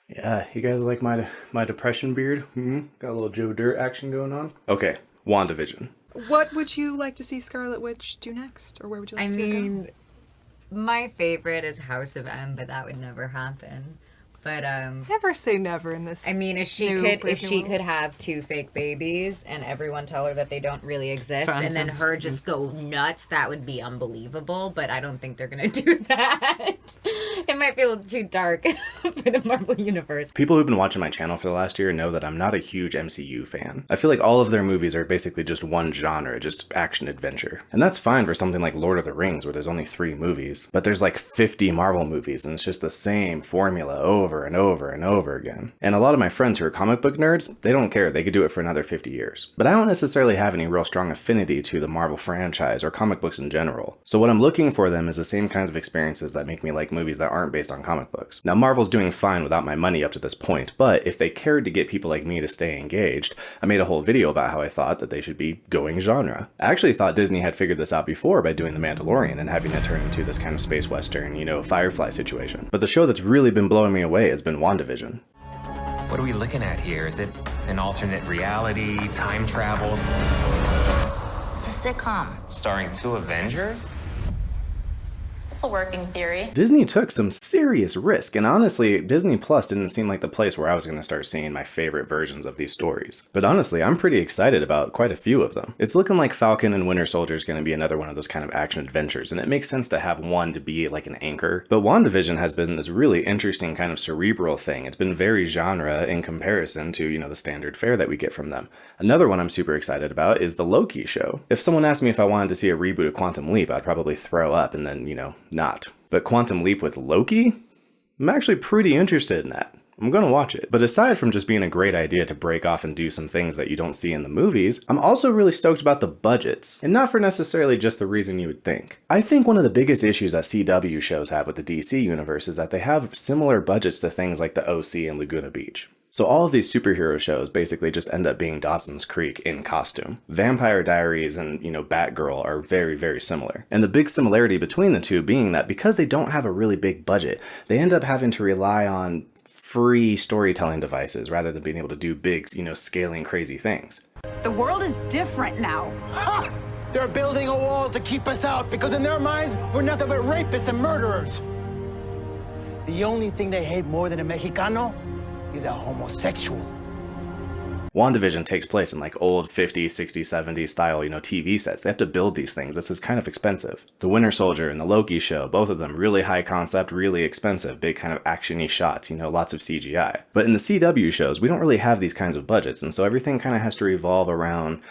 Yeah, you guys like my depression beard? Got a little Joe Dirt action going on. Okay, WandaVision. What would you like to see Scarlet Witch do next? Or where would you like to see her go? My favorite is House of M, but that would never happen. But never say never in this. I mean, if she could have 2 fake babies and everyone tell her that they don't really exist, and then her just go nuts, that would be unbelievable. But I don't think they're gonna do that. It might be a little too dark for the Marvel universe. People who've been watching my channel for the last year know that I'm not a huge MCU fan. I feel like all of their movies are basically just one genre, just action adventure, and that's fine for something like Lord of the Rings, where there's only 3 movies, but there's like 50 Marvel movies, and it's just the same formula over and over and over again. And a lot of my friends who are comic book nerds, they don't care. They could do it for another 50 years. But I don't necessarily have any real strong affinity to the Marvel franchise or comic books in general. So what I'm looking for them is the same kinds of experiences that make me like movies that aren't based on comic books. Now, Marvel's doing fine without my money up to this point, but if they cared to get people like me to stay engaged, I made a whole video about how I thought that they should be going genre. I actually thought Disney had figured this out before by doing The Mandalorian and having it turn into this kind of space western, Firefly situation. But the show that's really been blowing me away has been WandaVision. What are we looking at here? Is it an alternate reality, time travel? It's a sitcom. Starring 2 Avengers? It's a working theory. Disney took some serious risk, and honestly, Disney Plus didn't seem like the place where I was going to start seeing my favorite versions of these stories. But honestly, I'm pretty excited about quite a few of them. It's looking like Falcon and Winter Soldier is going to be another one of those kind of action adventures, and it makes sense to have one to be like an anchor. But WandaVision has been this really interesting kind of cerebral thing. It's been very genre in comparison to, the standard fare that we get from them. Another one I'm super excited about is the Loki show. If someone asked me if I wanted to see a reboot of Quantum Leap, I'd probably throw up and then, not. But Quantum Leap with Loki? I'm actually pretty interested in that. I'm gonna watch it. But aside from just being a great idea to break off and do some things that you don't see in the movies, I'm also really stoked about the budgets, and not for necessarily just the reason you would think. I think one of the biggest issues that CW shows have with the DC universe is that they have similar budgets to things like the OC and Laguna Beach. So all of these superhero shows basically just end up being Dawson's Creek in costume. Vampire Diaries and, Batgirl are very, very similar. And the big similarity between the two being that because they don't have a really big budget, they end up having to rely on free storytelling devices rather than being able to do big, scaling crazy things. The world is different now. Ha! They're building a wall to keep us out because in their minds, we're nothing but rapists and murderers. The only thing they hate more than a Mexicano is a homosexual. WandaVision takes place in like old 50s, 60s, 70s style, TV sets. They have to build these things. This is kind of expensive. The Winter Soldier and the Loki show, both of them really high concept, really expensive, big kind of action-y shots, lots of CGI. But in the CW shows, we don't really have these kinds of budgets, and so everything kind of has to revolve around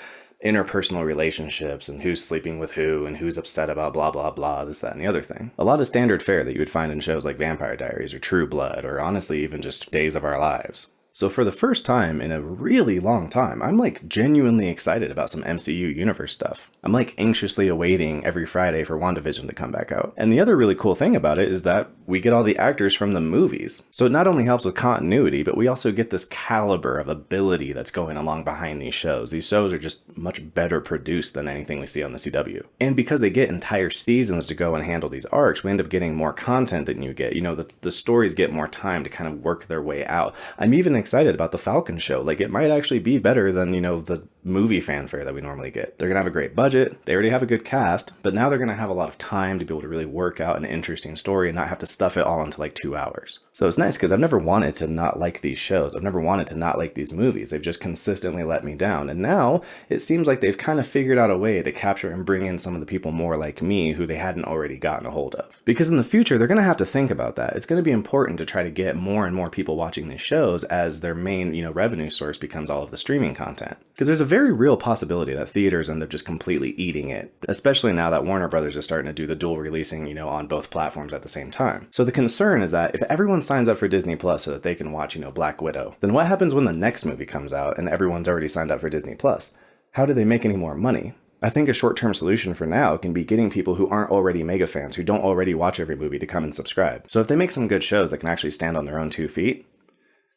interpersonal relationships and who's sleeping with who and who's upset about blah, blah, blah, this, that, and the other thing. A lot of standard fare that you would find in shows like Vampire Diaries or True Blood, or honestly even just Days of Our Lives. So for the first time in a really long time, I'm like genuinely excited about some MCU universe stuff. I'm like anxiously awaiting every Friday for WandaVision to come back out. And the other really cool thing about it is that we get all the actors from the movies. So it not only helps with continuity, but we also get this caliber of ability that's going along behind these shows. These shows are just much better produced than anything we see on the CW. And because they get entire seasons to go and handle these arcs, we end up getting more content than you get. The stories get more time to kind of work their way out. I'm even excited about the Falcon show. Like, it might actually be better than, the movie fanfare that we normally get. They're gonna have a great budget, they already have a good cast, but now they're gonna have a lot of time to be able to really work out an interesting story and not have to stuff it all into like 2 hours. So it's nice because I've never wanted to not like these shows. I've never wanted to not like these movies. They've just consistently let me down. And now it seems like they've kind of figured out a way to capture and bring in some of the people more like me who they hadn't already gotten a hold of. Because in the future, they're gonna have to think about that. It's gonna be important to try to get more and more people watching these shows as their main, revenue source becomes all of the streaming content. Because there's a very real possibility that theaters end up just completely eating it, especially now that Warner Brothers is starting to do the dual releasing, on both platforms at the same time. So the concern is that if everyone signs up for Disney Plus so that they can watch, Black Widow, then what happens when the next movie comes out and everyone's already signed up for Disney Plus? How do they make any more money? I think a short-term solution for now can be getting people who aren't already mega fans, who don't already watch every movie, to come and subscribe. So if they make some good shows that can actually stand on their own 2 feet,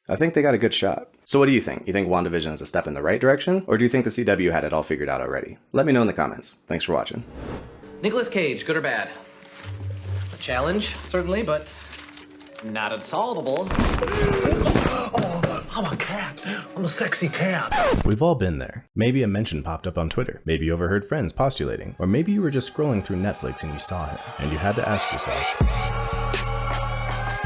I think they got a good shot. So what do you think? You think WandaVision is a step in the right direction? Or do you think the CW had it all figured out already? Let me know in the comments. Thanks for watching. Nicolas Cage, good or bad? A challenge, certainly, but not unsolvable. I'm a sexy cat. We've all been there. Maybe a mention popped up on Twitter. Maybe you overheard friends postulating. Or maybe you were just scrolling through Netflix and you saw it. And you had to ask yourself,